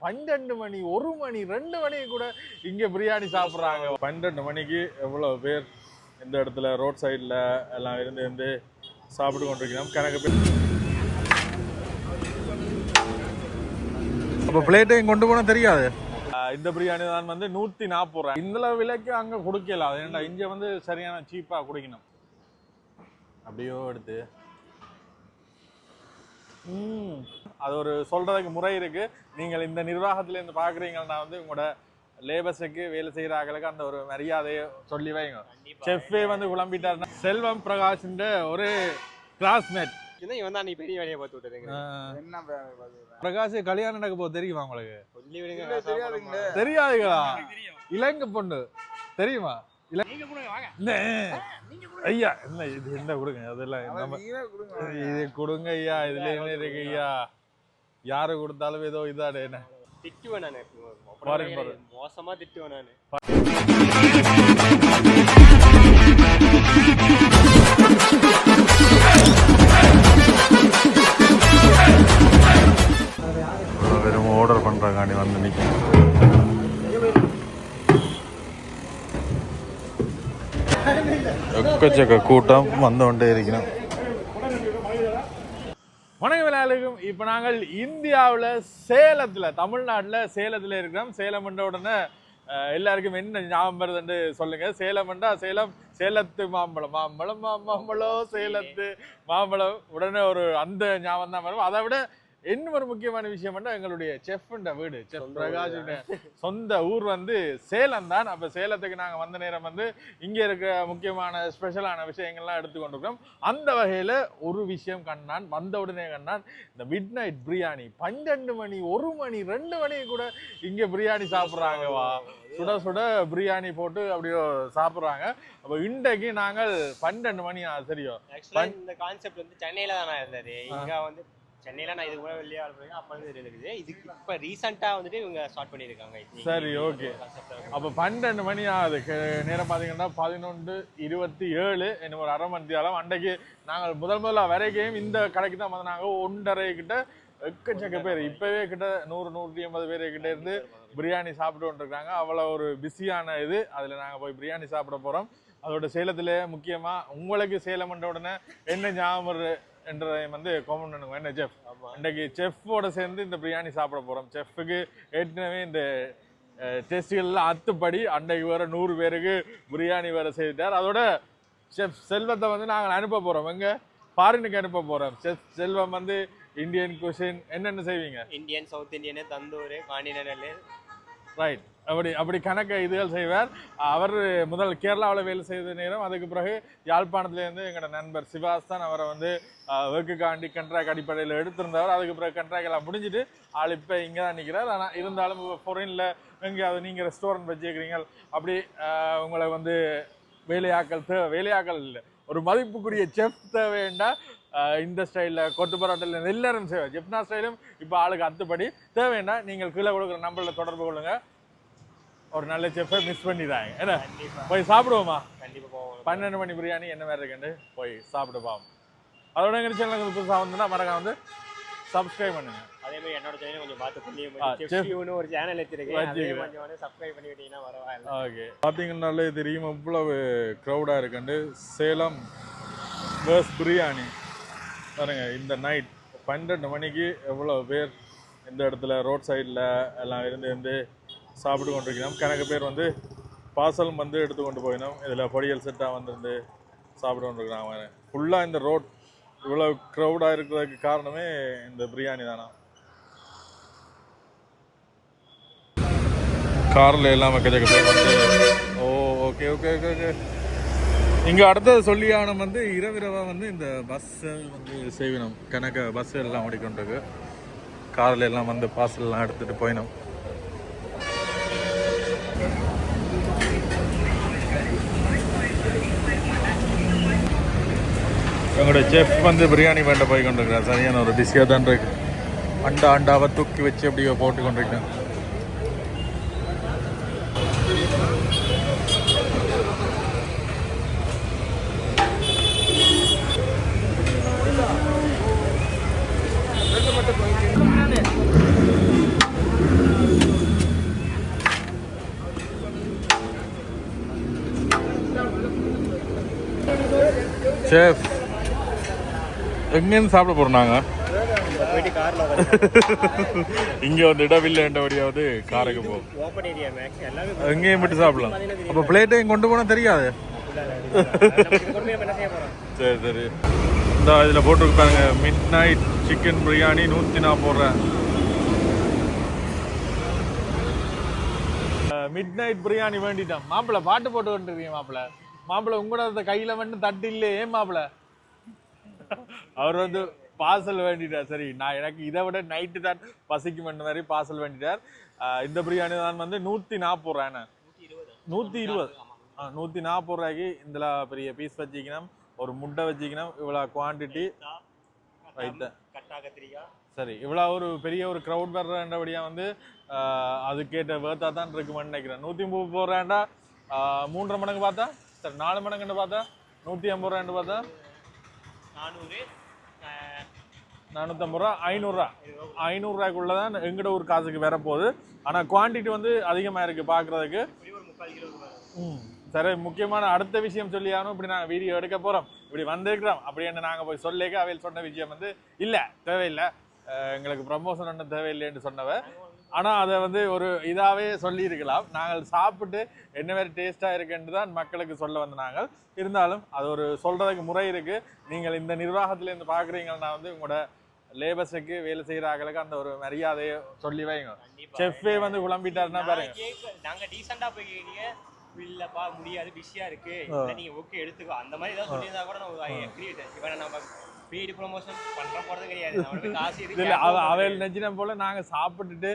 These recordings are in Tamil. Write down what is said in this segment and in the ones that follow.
12 மணி 1 மணி 2 மணி கூட இங்க பிரியாணி சாப்பிடுறாங்க. 12 மணிக்கு எவ்வளவு பேர் இந்த இடத்துல ரோட் சைடில் எல்லாம் இருந்து சாப்பிட்டு கொண்டிருக்கிறோம். கணக்கு பேர் அப்போ பிளேட்டையும் கொண்டு போனால் தெரியாது. இந்த பிரியாணி தான் வந்து 140 ரூபா. இந்த விலைக்கு அங்கே கொடுக்கல. அது ஏன்னா இங்கே வந்து சரியான சீப்பாக குடிக்கணும். அப்படியோ எடுத்து அது ஒரு சொல்றதுக்கு முறை இருக்கு. நீங்கள் இந்த நிர்வாகத்துல இருந்து பாக்குறீங்கன்னா வந்து உங்களோட லேபர்ஸுக்கு வேலை செய்யறாங்களுக்கு அந்த ஒரு மரியாதையை சொல்லி வைங்க. செஃப்பே வந்து குழம்பிட்டாருன்னா செல்வம் பிரகாஷ் ஒரு கிளாஸ்மேட். இவன் தான் நீ பெரிய வேலையை பார்த்து விட்டுருங்க. பிரகாஷ் கல்யாணம் நடக்க போது தெரியுமா உங்களுக்கு? தெரியாதுங்களா? இலங்கை பொண்ணு தெரியுமா? ஐயா என்ன இது என்ன கொடுங்க அதெல்லாம் இது கொடுங்க ஐயா. இதுல என்ன இருக்கு ஐயா? யாரு கொடுத்தாலும் ஏதோ இதாடு என்ன திட்டுவேன் நானு. மோசமா திட்டுவேன் நானு. வெறும் ஆர்டர் பண்றாங்க வந்து நிக்க. எக்கச்சக்க கூட்டம் வந்து கொண்டே இருக்கணும். வணக்கம் எல்லாருக்கும். இப்போ நாங்கள் இந்தியாவில் சேலத்தில் தமிழ்நாட்டில் சேலத்தில் இருக்கிறோம். சேலம் என்ற உடனே எல்லாருக்கும் என்ன ஞாபகம் வருதுன்னு சொல்லுங்க. சேலம்ண்டா சேலம், சேலத்து மாம்பழம், மாம்பழம் மாம்பழம், சேலத்து மாம்பழம், உடனே ஒரு அந்த ஞாபகம் தான் வரும். அதை விட இன்னும் ஒரு முக்கியமான விஷயம் எங்களுடைய செஃப்ன்ற வீடு, செஃப் பிரகாஷுடைய சொந்த ஊர் வந்து சேலம் தான். அப்போ சேலத்துக்கு நாங்கள் வந்த நேரம் வந்து இங்கே இருக்கிற முக்கியமான ஸ்பெஷலான விஷயங்கள்லாம் எடுத்துக்கொண்டிருக்கோம். அந்த வகையில் ஒரு விஷயம் கண்டான், வந்த உடனே கண்டான் இந்த மிட் நைட் பிரியாணி. 12 மணி 1 மணி 2 மணி கூட இங்கே பிரியாணி சாப்பிட்றாங்கவா, சுட சுட பிரியாணி போட்டு அப்படியோ சாப்பிட்றாங்க. அப்போ இன்றைக்கு நாங்கள் 12 மணி தெரியும். இந்த கான்செப்ட் வந்து சென்னையில தானே இருந்தது. இங்கே வந்து சென்னையில நான் இதுக்கு கூட வெளியே அப்ப இருந்து இருக்குது. இதுக்கு இப்ப ரீசெண்டா வந்துட்டு இவங்க ஸ்டார்ட் பண்ணிருக்காங்க. சரி, ஓகே. அப்ப 12 மணி ஆகுது. நேரம் பாத்தீங்கன்னா 11:27. இன்னும் ஒரு அரை மணி நேரம். அன்றைக்கு நாங்கள் முதல்ல வரைக்கும் இந்த கடைக்கு தான் வந்தாங்க. 1:30 கிட்ட எக்கச்சக்க பேர், இப்பவே கிட்ட 100-150 பேர் கிட்ட இருந்து பிரியாணி சாப்பிட்டு கொண்டிருக்காங்க. அவ்வளவு ஒரு பிஸியான இது. அதுல நாங்க போய் பிரியாணி சாப்பிட போறோம். அதோட சேலத்துல முக்கியமா உங்களுக்கு சேலம் என்ற உடனே என்ன ஞாபகம் என்றதை வந்து காமெண்ட் பண்ணுங்க. என்ன செஃப் இன்றைக்கு செஃப்போட சேர்ந்து இந்த பிரியாணி சாப்பிட போறோம். செஃப்புக்கு ஏற்கனவே இந்த டெஸ்ட்கள்லாம் அத்துப்படி அன்றைக்கு வேற 100 பேருக்கு பிரியாணி வேற செய்தார். அதோட செஃப் செல்வத்தை வந்து நாங்கள் அனுப்ப போறோம். எங்க ஃபாரினுக்கு அனுப்ப போறோம். செஃப் செல்வம் வந்து இந்தியன் குசின் என்னென்ன செய்வீங்க? Indian, south Indian, tandoor, continental, right. அப்படி கணக்க இதுகள் செய்வார். அவர் முதல் கேரளாவில் வேலை செய்த நேரம், அதுக்கு பிறகு யாழ்ப்பாணத்துலேருந்து எங்களோட நண்பர் சிவாஸ் தான் அவரை வந்து ஒர்க்குக்காண்டி கண்ட்ராக்ட் அடிப்படையில் எடுத்திருந்தவர். அதுக்கு பிறகு கண்ட்ராக்ட் எல்லாம் முடிஞ்சுட்டு ஆள் இப்போ இங்கே தான் நிற்கிறார். ஆனால் இருந்தாலும் ஃபாரினில் எங்கேயாவது நீங்கள் ரெஸ்டாரண்ட் வச்சுக்கிறீங்க, அப்படி உங்களை வந்து வேலையாக்கள் இல்லை, ஒரு மதிப்புக்குரிய செஃப் தேவைண்டா இந்த ஸ்டைலில் கொத்து பரோட்டில் எல்லாரும் செய்வார். ஜெப்னா ஸ்டைலும் இப்போ ஆளுக்கு அத்துப்படி தேவைண்டா நீங்கள் கீழே கொடுக்குற நம்பரில் தொடர்பு கொள்ளுங்க. ஒரு நல்ல செஃப்பை மிஸ் பண்ணிடுறாங்க. என்ன போய் சாப்பிடுவோமா? கண்டிப்பாக போவோம். 12 மணி பிரியாணி என்ன மாதிரி இருக்குன்னு போய் சாப்பிட்டு பாவோம். அதோட எங்கள் சேனலுக்கு புதுசாக வந்துன்னா மறக்காம வந்து சப்ஸ்கிரைப் பண்ணுங்க. அதே மாதிரி என்னோட சேனல் கொஞ்சம் பார்த்து புண்ணியம் ஒரு சேனல் வச்சிருக்கேன், கொஞ்சம் வந்து சப்ஸ்கிரைப் பண்ணி விட்டீங்கன்னா பரவாயில்ல. ஓகே, பார்த்தீங்கன்னாலே தெரியும் இவ்வளவு க்ரௌடாக இருக்குண்டு. சேலம் வேர்ஸ் பிரியாணி பாருங்க. இந்த நைட் 12 மணிக்கு எவ்வளோ பேர் இந்த இடத்துல ரோட் சைடில் எல்லாம் இருந்து சாப்பிட்டு கொண்டிருக்கிறோம். கணக்கு பேர் வந்து பார்சலும் வந்து எடுத்து கொண்டு போயினோம். இதில் பொடியல் செட்டாக வந்துருந்து சாப்பிட்டு கொண்டிருக்கிறாங்க. ஃபுல்லாக இந்த ரோட் இவ்வளோ க்ரௌடாக இருக்கிறதுக்கு காரணமே இந்த பிரியாணி தானா. காரில் எல்லாம் எக்கச்சக்க பேர் வந்து ஓகே ஓகே ஓகே ஓகே. இங்கே அடுத்தது சொல்லியானம் வந்து இரவிரவாக வந்து இந்த பஸ்ஸை வந்து செய்வினோம். கணக்க பஸ் எல்லாம் ஓடிக்கொண்டிருக்கு. காரில் எல்லாம் வந்து பார்சல்லாம் எடுத்துகிட்டு போயினோம். எங்களோட செஃப் வந்து பிரியாணி பண்ண போய் கொண்டிருக்கிறார். சரியான ஒரு டிஷ்ஷாக தான் இருக்கு. அண்டாவை தூக்கி வச்சு அப்படியே போட்டு கொண்டிருக்கேன். செஃப் எங்கேருந்து சாப்பிட போறோம் நாங்க? போயிட்டு கார்ல இங்க வந்து இடவில்லைன்றபடியாவது காருக்கு போகும். ஓப்பன் ஏரியா மேக்ஸ் எல்லாமே எங்கேயும் விட்டு சாப்பிடலாம். அப்போ பிளேட்டையும் கொண்டு போனா தெரியாது. என்ன செய்ய போறோம்? சரி சரி. இந்த இதில் போட்டிருக்காங்க midnight chicken biryani 140. Midnight biryani வேண்டிட்டோம். மாப்பிள்ள பாட்டு போட்டு வந்துருக்கீங்க மாப்பிள்ள. மாப்பிள்ள உங்களோட கையில மட்டும் தட்டு இல்லையே மாப்பிள்ள. அவர் வந்து பார்சல் வேண்டிட்டார். சரி, நான் எனக்கு இதை விட நைட்டு தான் பசிக்கும் என்ற மாதிரி பார்சல் வேண்டிட்டார். இந்த பிரியாணி தான் வந்து 140 ரூபாய்ண்ணே. 120 140 ரூபாய்க்கு இதில் பெரிய பீஸ் வச்சுக்கணும், ஒரு முட்டை வச்சுக்கணும், இவ்வளோ குவான்டிட்டி வைத்த சரி, இவ்வளோ ஒரு பெரிய ஒரு க்ரௌட் வர்றபடியா வந்து அதுக்கேற்ற வேர்த்தா தான் இருக்குமென்னு நினைக்கிறேன். 130 ரூபாண்டா 3.5 மடங்கு பார்த்தா, சரி 4 மடங்குன்னு பார்த்தா 150 ரூபான்னு பார்த்தா 450 ரூபா 500 ரூபா 500 ரூபாய்க்குள்ள தான் எங்கட ஒரு காசுக்கு வர போகுது. ஆனால் குவான்டிட்டி வந்து அதிகமாக இருக்கு பார்க்குறதுக்கு. சரி, முக்கியமான அடுத்த விஷயம் சொல்லியானோ, இப்படி நாங்கள் வீடியோ எடுக்க போகிறோம், இப்படி வந்திருக்கிறோம் அப்படின்னு நாங்கள் போய் சொல்லிக்க அவையில் சொன்ன விஷயம் வந்து இல்லை, தேவையில்லை, எங்களுக்கு ப்ரமோஷன் ஒன்றும் தேவையில்லைன்னு சொன்னவ. ஆனால் அதை வந்து ஒரு இதாகவே சொல்லியிருக்கலாம். நாங்கள் சாப்பிட்டு என்ன மாதிரி டேஸ்ட்டாக இருக்குன்னு தான் மக்களுக்கு சொல்ல வந்த நாங்கள். இருந்தாலும் அது ஒரு சொல்கிறதுக்கு முறை இருக்குது. நீங்கள் இந்த நிர்வாகத்துலேருந்து பார்க்குறீங்கன்னா வந்து உங்களோட லேபர்ஸுக்கு வேலை செய்கிறாங்களுக்கு அந்த ஒரு மரியாதையை சொல்லி வைங்க. செஃப்பே வந்து குழம்பிட்டாருன்னா பாருங்க, நாங்கள் டீசெண்டாக போய் கேட்டீங்க, இல்லப்பா முடியாது பிஸியா இருக்கு, நீங்க ஓகே எடுத்துக்கோ அந்த மாதிரி ஏதாவது சொல்லியிருந்தா கூட நான் அக்ரி விட்டேன். இப்போ நம்ம பெய்டு ப்ரொமோஷன் பண்ற போறது கிடையாது. நம்மளுக்கு காசு இருக்கு. அவையில் நெஞ்சின போல நாங்க சாப்பிட்டுட்டு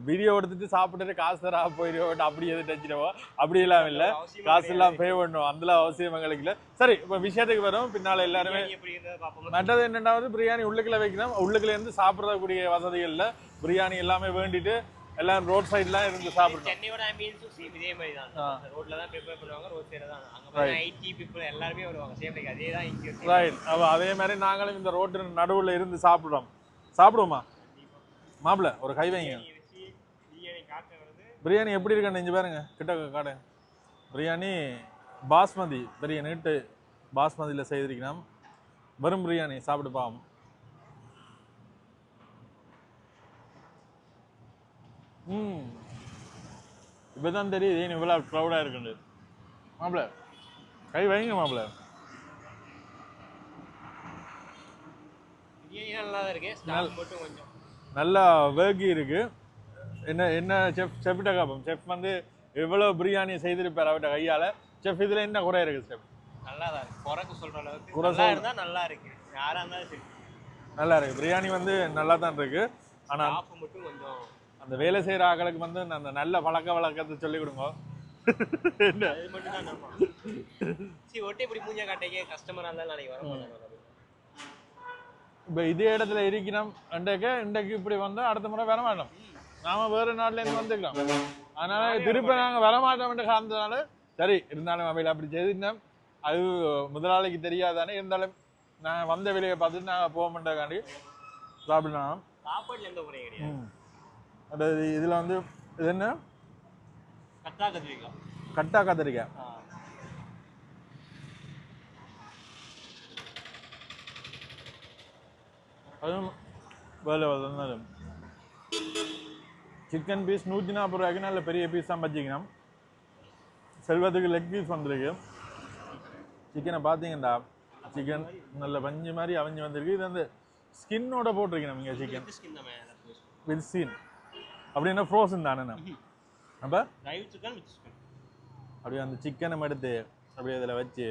வீடியோ எடுத்துட்டு சாப்பிட்டுட்டு காசு தரா போயிடுவோம் அப்படி எது நெஞ்சினவோ அப்படி எல்லாம் இல்லை. காசு எல்லாம் பே பண்ணுவோம், அந்த அவசியம் எங்களுக்கு இல்லை. சரி, இப்போ விஷயத்துக்கு வரும். பின்னால எல்லாருமே மற்றது என்னென்னாவது பிரியாணி உள்ளுக்குள்ள வைக்கணும். உள்ளுக்குள்ள இருந்து சாப்பிடக்கூடிய வசதிகள்ல பிரியாணி எல்லாமே வேண்டிட்டு எல்லாம் ரோட் சைட்லாம் இருந்து சாப்பிடணும். சென்னையோட ஆம்பியன்ஸும் இதே மாதிரி தான். ரோட்ல தான் ப்ரிப்பேர் பண்ணுவாங்க, ரோட் சைடு தான். அங்க போய் ஐடி பீப்புள் எல்லாரும் வருவாங்க. சேம் லைக் அதே தான் இங்க. ரைட். அப்ப அதே மாதிரி நாங்களும் இந்த ரோட்டு நடுவுல இருந்து சாப்பிடுறோம். சாப்பிடுவோமா மாப்பிள்ள? ஒரு கை வைங்க. பிரியாணி எப்படி இருக்குன்னு நெஞ்சு பாருங்க, கிட்ட காடு. பிரியாணி பாஸ்மதி, பெரிய நீட்டு பாஸ்மதியில் செய்திருக்கணும். வெறும் பிரியாணி சாப்பிட்டு பாவம். இப்பதான் தெரியுது ஏன் இவ்வளவு க்ரௌடா இருக்குது. மாப்பிள்ள கை வைங்க மாப்பிள்ள. நல்லா வேகி இருக்கு. என்ன என்ன செஃப்கிட்ட கேட்போம். செஃப் வந்து எவ்வளவு பிரியாணி செய்திருப்பார் அவர்கிட்ட கையால. செஃப் இதுல என்ன குறை இருக்கு செஃப்? நல்லா தான் இருக்கு. குறைக்கு சொல்ற அளவுக்கு நல்லா இருந்தா நல்லா இருக்கு. யாரா இருந்தாலும் சரி நல்லா இருக்கு. பிரியாணி வந்து நல்லா தான் இருக்கு. ஆனா மட்டும் கொஞ்சம் அந்த வேலை செய்யற ஆட்களுக்கு வந்து அந்த நல்ல பழக்க வழக்கத்தை சொல்லிக் கொடுங்க. இப்ப இதே இடத்துல இருக்கணும் இன்றைக்கு இப்படி வந்தா அடுத்த முறை வர மாட்டோம். நாம வேற நாட்டுல இருந்து வந்துக்கலாம். அதனால திருப்பி நாங்க வரமாட்டோம் காரணத்தினால சரி, இருந்தாலும் அவையில் அப்படி செய்திருந்தோம். அது முதலாளிக்கு தெரியாதானே. இருந்தாலும் நான் வந்த வேலையை பார்த்துட்டு நாங்கள் போக மாட்டேங்காண்டி சாப்பிடலாம். சாப்பாடுல எந்த முறை கிடையாது. அதாவது இதுல வந்து இது என்ன கட்டா கத்திரிக்காய். கட்டா கத்திரிக்காய். அதுவும் வேலை வந்தது. சிக்கன் பீஸ் 140 ரூபாய்க்கு நல்ல பெரிய பீஸ் தான் வச்சுக்கணும். செல்வத்துக்கு லெக் பீஸ் வந்துருக்கு. சிக்கனை பார்த்தீங்கடா, சிக்கன் நல்ல பஞ்சு மாதிரி அவிஞ்சு வந்திருக்கு. இது வந்து ஸ்கின்னோட போட்டிருக்கணும் இங்கே சிக்கன் வித் ஸ்கின். அப்படின்னா ஃப்ரோசன் தானே. அப்போ அப்படியே அந்த சிக்கனை எடுத்து அப்படியே அதில் வச்சு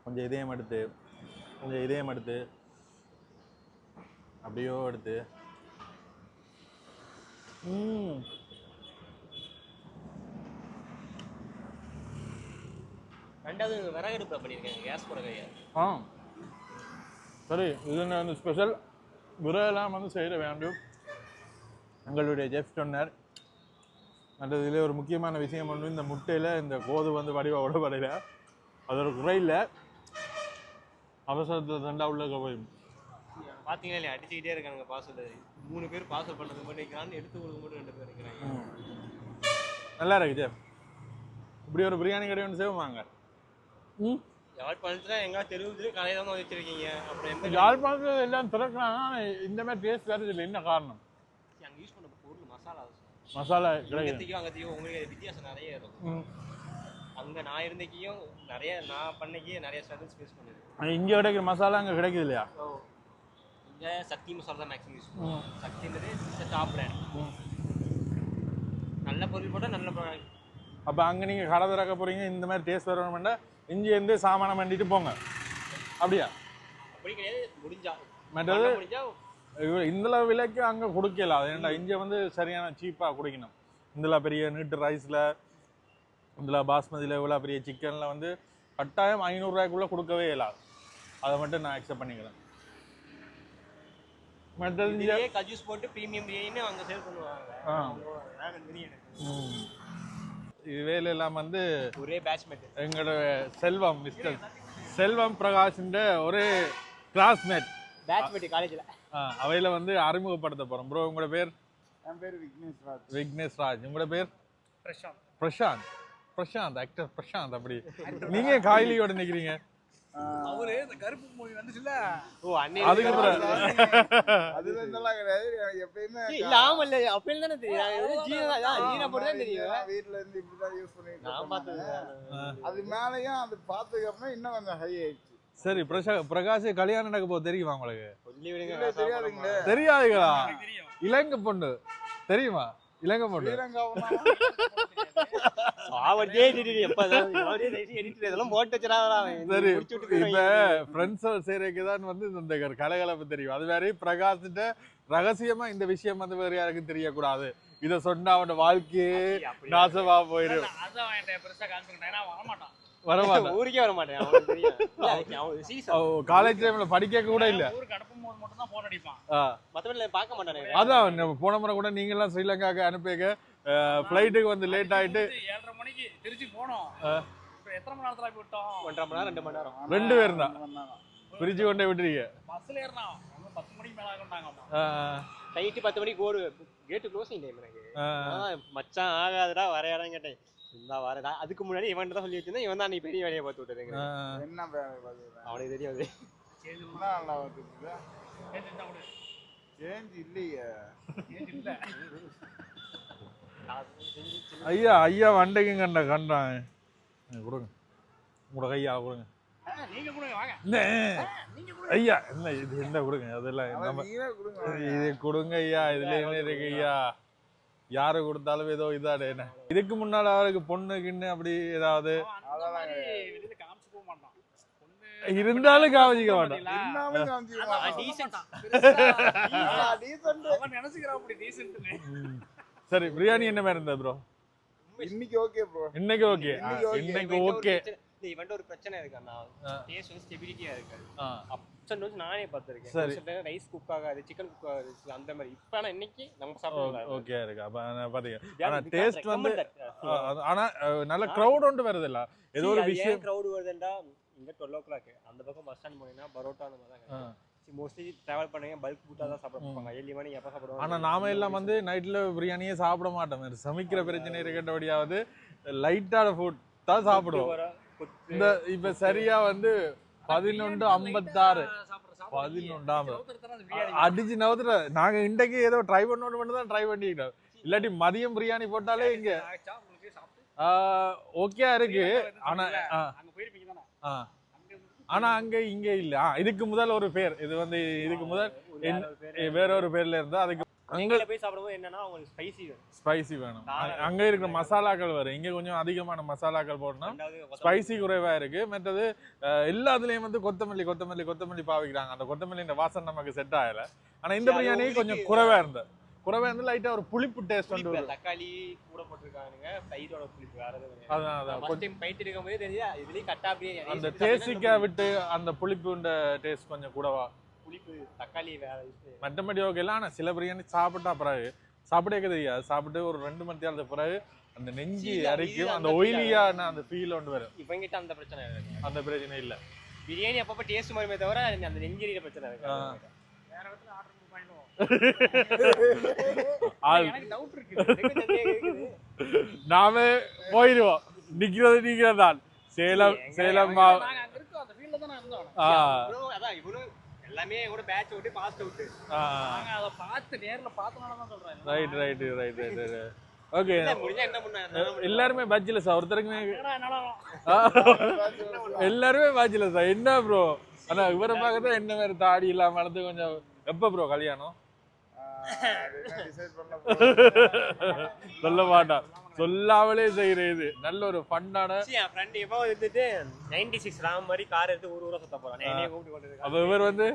கொஞ்சம் இதயம் எடுத்து கொஞ்சம் இதயம் எடுத்து அப்படியோ எடுத்து ரெண்டாவது விறகடுப்பு பண்ணியிருக்காங்க, கேஸ் போட கிடையாது. சரி, இது வந்து ஸ்பெஷல். விறகெல்லாம் வந்து செய்ய வேண்டும். எங்களுடைய செஃப் சொன்னார். மற்றது இதில் ஒரு முக்கியமான விஷயம் ஒன்று, இந்த முட்டையில் இந்த கோது வந்து வடிவாக விடப்படையில அது ஒரு குறையில் அவசரத்தில் தண்டா உள்ள போய் பார்த்தீங்கன்னா இல்லையா, அடிச்சுக்கிட்டே இருக்காங்க பார்சல். 3 பேர் பார்சல் பண்ணுறது மட்டும் எடுத்து கொடுக்க மட்டும் 2 பேர் இருக்கிறாங்க. நல்லா இருக்கு செஃப். இப்படி ஒரு பிரியாணி கடை ஒன்று செய்வாங்க. யாழ்ப்பாணத்துல எங்க தெருவுல கடையில தான் வச்சிருக்கீங்க. அப்புறம் எந்த யாழ்ப்பாணத்துல எல்லாம் திறக்கிறாங்க, இந்த மாதிரி டேஸ்ட் வருது இல்லை, என்ன காரணம்? அங்க யூஸ் பண்ண பொருள் மசாலா மசாலா கிடைக்கும். அங்கத்தையும் உங்களுக்கு வித்தியாசம் நிறைய இருக்கும். அங்க நான் இருந்தக்கையும் நிறைய நான் பண்ணக்கே நிறைய ஸ்ட்ரகிள்ஸ் ஃபேஸ் பண்ணிருக்கேன். இங்கே கிடைக்கிற மசாலா அங்கே கிடைக்குது இல்லையா? இங்க சக்தி மசாலா தான் மேக்ஸிமம் யூஸ் பண்ணுவோம். சக்தின்றது டாப் பிராண்ட். நல்ல பொருள் போட்டால் நல்ல ப்ராடக்ட். அப்போ அங்கே நீங்கள் கடை திறக்க போகிறீங்க, இந்த மாதிரி டேஸ்ட் வரணும்னா இங்கேருந்து சாமானம் பண்ணிட்டு போங்க, அப்படியா? அப்படி கிடையாது, முடிஞ்சா மற்றது முடிஞ்சா இந்த விலைக்கு அங்கே கொடுக்கல. அது ஏன்டா இங்கே வந்து சரியான சீப்பாக குடிக்கணும். இதில் பெரிய நீட்டு ரைஸில், இதில் பாஸ்மதியில், இவ்வளோ பெரிய சிக்கனில் வந்து கட்டாயம் 500 ரூபாய்க்குள்ளே கொடுக்கவே இயலாது. அதை மட்டும் நான் அக்செப்ட் பண்ணிக்கிறேன். மற்றது இதுலயே கஜூஸ் போட்டு பிரீமியம் பிரியாணின்னு அங்க சேல் பண்ணுவாங்க. இதுவேல எல்லாம் வந்து ஒரே பேட்ச்மேட் எங்களோட செல்வம், மிஸ்டர் செல்வம் பிரகாஷின் ஒரு கிளாஸ்மேட், பேட்ச்மேட் காலேஜ்ல. அவையில வந்து அறிமுகப்படுத்த போறோம். ப்ரோ, உங்களோட பேர்? என் பேர் விக்னேஷ் ராஜ். விக்னேஷ் ராஜ். உங்களோட பேர்? பிரசாந்த். பிரசாந்த். பிரசாந்த், ஆக்டர் பிரசாந்த். அப்படி நீங்க காயிலியோட நிக்கிறீங்க? அவரு இந்த கருப்பு மூவி வந்துச்சுல, ஓ அண்ணே, அதுக்கு அப்புறம் அதுல இருந்தெல்லாம் கிடையாது. எப்பயுமே இல்ல ஆமா இல்ல அப்பல தானே தெரியும். ஜீனா போட்டு தான் தெரியும். வீட்ல இருந்து இப்படிதான் யூஸ் பண்ணிட்டு நான் பார்த்தது. அது மேலயும் அது பார்த்ததுக்கு அப்புறம் இன்னும் கொஞ்சம் ஹை ஆயிடுச்சு. சரி, பிரகாஷ் கல்யாணம் நடக்க போது தெரியுமா உங்களுக்கு? சொல்லி விடுங்க. இல்ல, தெரியாதுங்களே. தெரியாதுங்களா? இலங்கை பொண்ணு தெரியுமா? இலங்கை பொண்ணு. சரி, இப்ப ஃப்ரெண்ட்ஸ் சேர்க்கைதான் வந்து இந்த கலகலப்பு தெரியும். அது வேற. பிரகாஷ்கிட்ட ரகசியமா இந்த விஷயம் வந்து வேற யாருக்கும் தெரியக்கூடாது. இத சொன்னா அவனோட வாழ்க்கையே நாசமா போயிடும். வரமாட்டான், ஊருக்கே வர மாட்டேன். அவனுக்கு தெரியும். காலேஜ் டைம்ல படிக்க கூட இல்ல. மத்தபடி பார்க்க மாட்டானே. அதான் போன முறை கூட நீங்க எல்லாம் ஸ்ரீலங்காக்கு அனுப்பிக்க ஃபிளைட்டுக்கு வந்து லேட் ஆயிட்டு 7:30 மணிக்கு திருச்சி போனோம். எத்தனை மணி நேரத்துல போய் விட்டோம்? 1.5 மணி நேரம் 2 மணி நேரம். 2 பேர் தான் பிரிச்சு கொண்டே விட்டுறீங்க. பஸ்ல ஏறினா 10 மணிக்கு மேல ஆகண்டாங்க. நைட்டு 10 மணிக்கு ஒரு கேட்டு க்ளோசிங் டைம் எனக்கு. மச்சான் ஆகாதுடா வரையாடான்னு கேட்டேன். இந்த வரடா. அதுக்கு முன்னாடி இவன் தான் சொல்லி வச்சிருந்தேன். இவன் தான் நீ பெரிய வேலையை பார்த்து விட்டுருங்க. என்ன அவனுக்கு தெரியாது. நல்லா வந்துருக்குதா? சேஞ்ச் இல்லையே. ஐயா ஐயா வண்டைக்கு கண்டான் கொடுங்க, உங்களோட கையா கொடுங்க. நீங்க கூட வாங்க. ஐயா என்ன இது என்ன கொடுங்க, அதெல்லாம் இது கொடுங்க ஐயா. இதுல என்ன இருக்கு ஐயா? யாரு கொடுத்தாலும் ஏதோ இதாடு. என்ன இதுக்கு முன்னால அவருக்கு பொண்ணுக்குன்னு அப்படி ஏதாவது இருந்தாலும் காமிக்க மாட்டான். சரி, பிரியாணி என்ன மாதிரி இருந்தா ப்ரோ? இன்னைக்கு ஓகே ப்ரோ. இன்னைக்கு ஓகே. இன்னைக்கு ஓகே. இவன்ட்ட ஒரு பிரச்சனை இருக்கு அண்ணா. டேஸ்ட் வந்து ஸ்டெபிலிட்டியா இருக்காது. அப்சன் வந்து நானே பார்த்திருக்கேன். சில ரைஸ் குக் ஆகாது, சிக்கன் குக் ஆகாது, அந்த மாதிரி. இப்போ ஆனா இன்னைக்கு நம்ம சாப்பிடலாம் ஓகே இருக்கு. அப்ப பாத்தீங்க ஆனா டேஸ்ட் வந்து ஆனா நல்ல கிரவுட் ஒன்று வருது இல்ல, ஏதோ ஒரு விஷயம் கிரவுட் வருதுண்டா. இங்க 12 o'clock அந்த பக்கம் பஸ் ஸ்டாண்ட் போனீங்கன்னா பரோட்டா அந்த மாதிரி தான். மோஸ்ட்லி டிராவல் பண்ணுங்க, பல்க் ஃபுட்டா தான் சாப்பிட போவாங்க. ஏர்லி மார்னிங் எப்ப சாப்பிடுவாங்க. ஆனா நாம எல்லாம் வந்து நைட்ல பிரியாணியே சாப்பிட மாட்டோம். சமைக்கிற பிரச்சனை இருக்கட்டபடியாவது லைட்டான ஃபுட் தான் சாப்பிடுவோம். இந்த இப்ப சரியா வந்து 11:56 11 அடிச்சு நவுத்துற. நாங்க இன்றைக்கு ஏதோ ட்ரை பண்ணணும் தான் ட்ரை பண்ணிக்கிட்டோம். இல்லாட்டி மதியம் பிரியாணி போட்டாலே இங்க ஓகே இருக்கு. ஆனா ஆனா அங்க இங்க இல்ல. இதுக்கு முதல் ஒரு பேர், இது வந்து இதுக்கு முதல் வேற ஒரு பேர்ல இருந்தா அதுக்கு அங்க போய் சாப்பிடும்போது என்னன்னா உங்களுக்கு ஸ்பைசி வேணும். அங்க இருக்கிற மசாலாக்கள் வரும். இங்க கொஞ்சம் அதிகமான மசாலாக்கள் போடணும், ஸ்பைசி குறைவா இருக்கு. மற்றது எல்லாத்துலயும் வந்து கொத்தமல்லி கொத்தமல்லி கொத்தமல்லி பாவிக்கிறாங்க. அந்த கொத்தமல்லி வாசனை நமக்கு செட் ஆகல. ஆனா இந்த பிரியாணி கொஞ்சம் குறைவா இருந்து லைட்டா ஒரு புளிப்பு டேஸ்ட் வந்து தக்காளி கூட போட்டுருக்கானுங்க. தயிரோட புளிப்பு வேற எதுவும். அதான் கொஞ்சம் பைட் இருக்கும்போது தெரியுதா இதுலயே கட்டா பிரியாணி. அந்த டேஸ்டிக்கா விட்டு அந்த புளிப்புண்ட டேஸ்ட் கொஞ்சம் கூடவா. புளிப்பு தக்காளி வேற மற்றபடி ஓகே இல்லை. ஆனால் சில பிரியாணி சாப்பிட்டா பிறகு சாப்பிடவே தெரியாது. சாப்பிட்டு ஒரு 2 மணி நேரத்துக்கு பிறகு அந்த நெஞ்சு அரைக்கும், அந்த ஒயிலியான அந்த ஃபீல் ஒன்று வரும். இவங்கிட்ட அந்த பிரச்சனை இருக்கு. அந்த பிரச்சனை இல்லை. பிரியாணி அப்பப்போ டேஸ்ட் மாறுமே தவிர அந்த நெஞ்செரியிற பிரச்சனை இருக்கு. வேற இடத்துல ஆர்டர் பண்ணிடுவோம். எனக்கு டவுட் இருக்கு. நாம போயிடுவோம். நிக்கிறதான் சேலம் அதான் இவனும் எல்லாமே கூட பேட்ச் விட்டு பாஸ்ட் அவுட். நாங்க அதை பார்த்து நேர்ல பார்த்தனால தான் சொல்றேன். Right okay. முடிஞ்சா என்ன பண்ண எல்லாருமே பேச்சுலர்ஸா? ஒருத்தருக்குமே என்னால எல்லாருமே பேச்சுலர்ஸா? என்ன ப்ரோ? ஆனா இவரை பார்க்கறது என்ன மாதிரி தாடி இல்லாம வளர்த்து கொஞ்சம். எப்ப ப்ரோ கல்யாணம்? டிசைட் பண்ண சொல்ல மாட்டான், சொல்லாமலே செய்யறது. நல்ல ஒரு ஃபன்னான. என் ஃப்ரெண்ட் இப்போ வந்துட்டு 96 ராம் மாதிரி கார் எடுத்து ஊர் ஊரா சுத்த போறான். என்னைய கூப்பிட்டு கொண்டு அப்ப இவர் வந்து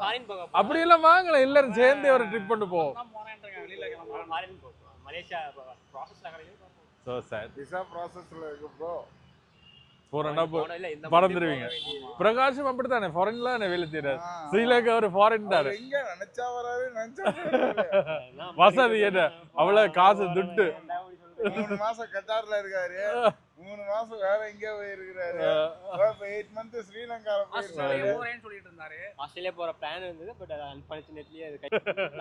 ஃபாரின் போக அப்படி எல்லாம் வாங்கலாம், எல்லாரும் சேர்ந்து ஒரு ட்ரிப் பண்ணி போவோம். தான் போறேன்றாங்க, வெளியில கிளம்புறேன். ஃபாரின் போறோம். மலேசியா ப்ராசஸ்ல கிடைக்கும். சோ சார் விசா ப்ராசஸ்ல இருக்கு ப்ரோ. போறேன்னா போனா இல்ல இந்த பறந்துருவீங்க. பிரகாஷும் அப்படித்தானே, ஃபாரின்ல வேலை செய்யறாரு. ஸ்ரீலங்கா ஒரு ஃபாரின் தாரு. எங்க நினைச்சா வராரு, நினைச்சா போறாரு. வசதி என்ன, அவ்வளவு காசு துட்டு. 3 மாசம் கட்டார்ல இருக்காரு, 3 மாசம் வேற எங்கேயோ போயிருக்கிறாரு. இப்ப 8 மந்த் ஸ்ரீலங்கால போயிருக்காரு. போறேன்னு சொல்லிட்டு இருந்தாரு. ஆஸ்திரேலியா போற பிளான் இருந்தது. பட் அன்பார்ச்சுனேட்லி அது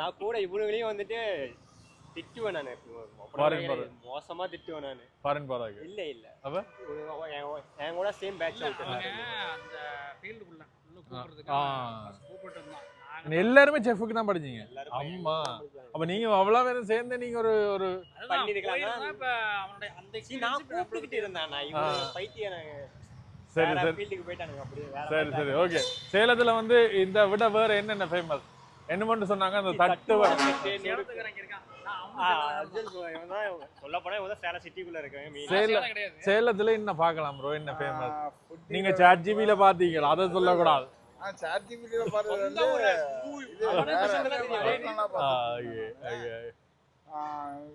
நான் கூட இவனுங்களையும் வந்துட்டு திட்டுவேன். நான் மோசமா திட்டுவேன் நான் ஃபாரின் போறாங்க. இல்ல அப்ப என் கூட சேம் பேட்ச் அவங்க அந்த ஃபீல்டுக்குள்ள உள்ள கூப்பிட்டு இருந்தான். எல்லாருமே செஃப்க்கு தான் படிச்சீங்க? ஆமா. அப்ப நீங்க அவ்வளவு பேரும் சேர்ந்து நீங்க ஒரு ஒரு பண்ணிருக்கலாம். இப்ப அவனுடைய அந்த நான் எக்ஸ்பீரியன்ஸ் கூப்பிட்டுக்கிட்டு இருந்தேன். நான் இவன் பைத்தியம் சரி வேற ஃபீல்டுக்கு போயிட்டானுங்க. அப்படியே வேற சரி ஓகே. சேலத்துல வந்து இந்த விட வேற என்னென்ன ஃபேமஸ்? என்ன மட்டும் சொன்னாங்க, அந்த தட்டு வடை. சேலத்துக்கு இருக்கான். சொல்ல போனா இவன் சேலம் சிட்டிக்குள்ள இருக்கேன். சேலத்துல என்ன பார்க்கலாம் ப்ரோ? என்ன ஃபேமஸ்? நீங்க சாட் ஜிபில பாத்தீங்களா? அதை சொல்லக்கூடாது. சாட் ஜிபில பார்த்தது வந்து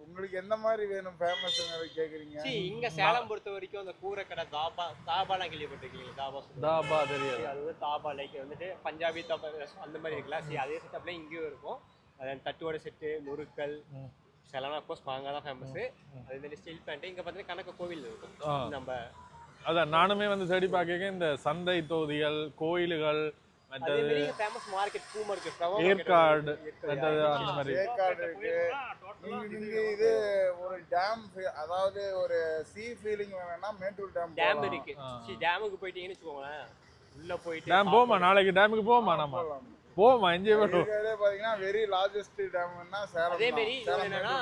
உங்களுக்கு எந்த மாதிரி வேணும் ஃபேமஸ் கேக்குறீங்க? இங்க சேலம் பொறுத்த வரைக்கும் அந்த கூரை கடை தாபாலாம் கேள்விப்பட்டிருக்கீங்க? தாபா தெரியாது. அது வந்து தாபா லைக் வந்துட்டு பஞ்சாபி தாபா அந்த மாதிரி இருக்குல்ல. அதே செட்டப்ல இங்கேயும் இருக்கும். அது தட்டுவடை செட்டு, முறுக்கல், சேலம் அப்கோர்ஸ் மாங்கா தான் ஃபேமஸ். அதே மாதிரி ஸ்டீல் பேண்ட். இங்க பார்த்தீங்கன்னா கணக்கு கோவில் இருக்கும். நம்ம அதான் நானுமே வந்து தேடி பார்க்க இந்த சந்தை தொகுதிகள், கோயில்கள், மற்றது ஃபேமஸ் மார்க்கெட், பூ மார்க்கெட், ஏற்காடு, மற்றது அந்த மாதிரி. ஏற்காடு இருக்கு. இங்க இது ஒரு டேம், அதாவது ஒரு சீ ஃபீலிங் வேணும்னா மேட்டூர் டேம் இருக்கு. டேமுக்கு போயிட்டீங்கன்னு வச்சுக்கோங்களேன், உள்ள போயிட்டு டேம் போமா, நாளைக்கு டேமுக்கு போமா, நம்ம போமா, என்ஜாய் பண்ணுவோம். பாத்தீங்கன்னா வெரி லார்ஜஸ்ட் டேம்னா சேலம். அதே மாதிரி என்னன்னா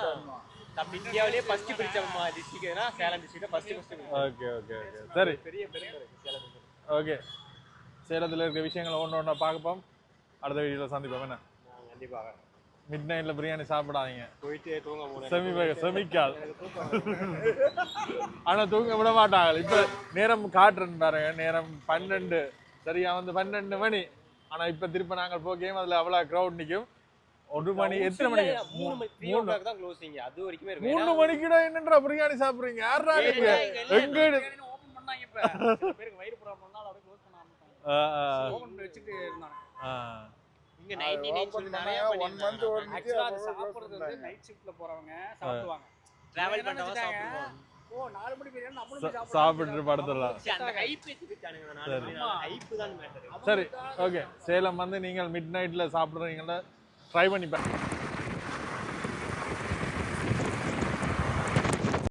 நம்ம இந்தியாவிலேயே ஃபர்ஸ்ட் பிரிச்ச டிஸ்ட்ரிக்ட்னா சேலம் டிஸ்ட்ரிக்ட் ஃபர்ஸ்ட். ஓகே சரி, பெரிய பெருமை இருக்கு சேலத்துக்கு. ஓகே, சேலத்துல இருக்க விஷயங்களை ஒண்ணா பார்ப்போம். அடுத்த வீடியோல சந்திப்போம். என்ன கண்டிப்பாக மிட் நைட்ல பிரியாணி சாப்பிடாதீங்க, போயிட்டு தூங்க போறேன். செமிக்காது. ஆனா தூங்க விட மாட்டாங்க. இப்ப நேரம் காட்டுறேன்னு பாருங்க, நேரம் 12, சரியா வந்து 12 மணி. ஆனா இப்ப திருப்ப நாங்கள் போகேம், அதுல அவ்வளவு கிரௌட் நிக்கும். 1 மணி, எத்தனை மணிக்கு? 3 தான் க்ளோசிங். அது வரைக்கும் இருக்கு. 3 மணிக்குடா என்னன்றா பிரியாணி சாப்பிடுறீங்க? யாரா நீங்க? எங்க ஓபன் பண்ணாங்க. இப்ப சில பேருக்கு வயிறு ப்ராப்ளம்னால அப்படியே க்ளோஸ் பண்ணாம ஓபன் பண்ணி வச்சிட்டு இருந்தாங்க. இங்க 99 நிறைய 1 மந்த் ஆக்சுவலா அது சாப்பிடுறது வந்து நைட் ஷிஃப்ட்ல போறவங்க சாப்பிடுவாங்க. டிராவல் பண்றவங்க சாப்பிடுவாங்க. ஓ 4 மணி பிரியாணி நம்மளும் போய் சாப்பிட்டு படுத்துடலாம். அந்த ஹைப் ஏத்திட்டானுங்க. ஹைப் தான் மேட்டர். சரி ஓகே. சேலம் வந்து நீங்கள் மிட் நைட்ல சாப்பிடுறீங்களா? ட்ரை பண்ணி பாருங்க.